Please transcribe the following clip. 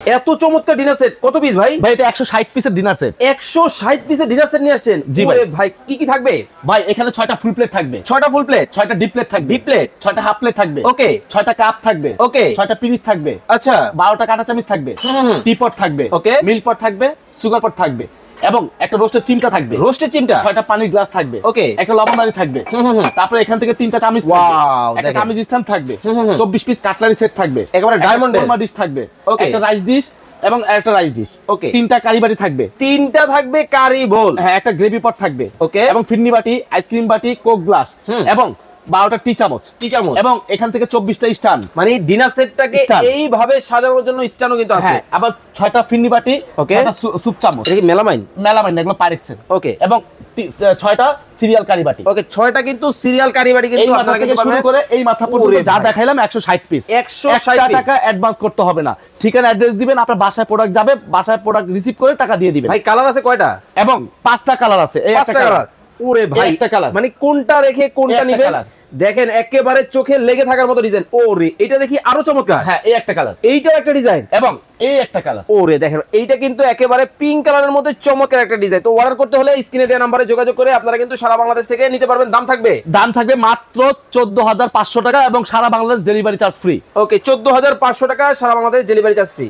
এত চমৎকার dinner set কত পিস ভাই? ভাই এটা 160 পিসের ডিনার সেট। 160 পিসের ডিনার সেট নিয়ে আসছেন? জি ভাই। ভাই কি কি থাকবে? ভাই এখানে 6টা ফুল প্লেট থাকবে, 6টা ফুল প্লেট, 6টা ডিপ প্লেট থাকবে, ডিপ প্লেট, 6টা হাফ প্লেট থাকবে, ওকে, 6টা কাপ থাকবে, ওকে, 6টা পিরিচ থাকবে, আচ্ছা, 12টা কাঁটা চামচ থাকবে, টিপট থাকবে, ওকে, মিল্ক পট থাকবে, সুগার পট থাকবে এবং একটা রোস্টের চিমটা থাকবে, রোস্টের চিমটা, 6টা পানির গ্লাস থাকবে, ওকে, একটা লবণদানি থাকবে, তারপরে এখান থেকে 3টা চামচ থাকবে, ওয়াও, একটা চামচ স্ট্যান্ড থাকবে, 24 পিস কাটলারি সেট থাকবে, একেবারে ডায়মন্ড কোরমা ডিশ থাকবে, ওকে, একটা রাইস ডিশ এবং একটা রাইস ডিশ, ওকে, 3টা কারি বাটি থাকবে, 3টা থাকবে কারি বোল, হ্যাঁ একটা গ্রেভি পট থাকবে, ওকে, এবং ফিরনি বাটি, আইসক্রিম বাটি, কোক গ্লাস এবং 12টা টি চামচ, এবং এখান থেকে 24টা স্ট্যান্ড। মানে ডিনার সেটটাকে এইভাবে সাজানোর জন্য স্ট্যান্ডও কিন্তু আছে। হ্যাঁ, আবার 6টা ফিরনি বাটি, ওকে, 6টা স্যুপ চামচ, এটা কি মেলামাইন? মেলামাইন এগুলো পাইরেক্সের, ওকে, এবং 6টা সিরিয়াল কারি বাটি, ওকে, 6টা কিন্তু সিরিয়াল কারি বাটি কিন্তু আপনারা কিন্তু শুরু করে এই মাথা পর্যন্ত যা দেখাইলাম 160 পিস। 160 টাকা অ্যাডভান্স করতে হবে না, ঠিকানা অ্যাড্রেস দিবেন, আপনার বাসায় প্রোডাক্ট যাবে, বাসায় প্রোডাক্ট রিসিভ করে টাকা দিয়ে দিবেন। ভাই কালার আছে কয়টা? এবং 5টা কালার আছে, এই 5টা কালার। ওরে ভাই একটা কালার, মানে কোনটা রেখে কোনটা নেবেন দেখেন, একেবারে চোখে লেগে থাকার মতো ডিজাইন। ওরে এটা দেখি আরো চমৎকার। হ্যাঁ এই একটা কালার, এইটাও একটা ডিজাইন, এবং এই একটা কালার। ওরে দেখেন এইটা কিন্তু একেবারে পিঙ্ক কালারের মধ্যে চমৎকার একটা ডিজাইন। তো অর্ডার করতে হলে স্ক্রিনে দেওয়া নম্বরে যোগাযোগ করে আপনারা কিন্তু সারা বাংলাদেশ থেকে নিতে পারবেন। দাম থাকবে মাত্র 14,500 টাকা এবং সারা বাংলাদেশ ডেলিভারি চার্জ ফ্রি। ওকে, 14,500 টাকা সারা বাংলাদেশ ডেলিভারি চার্জ ফ্রি।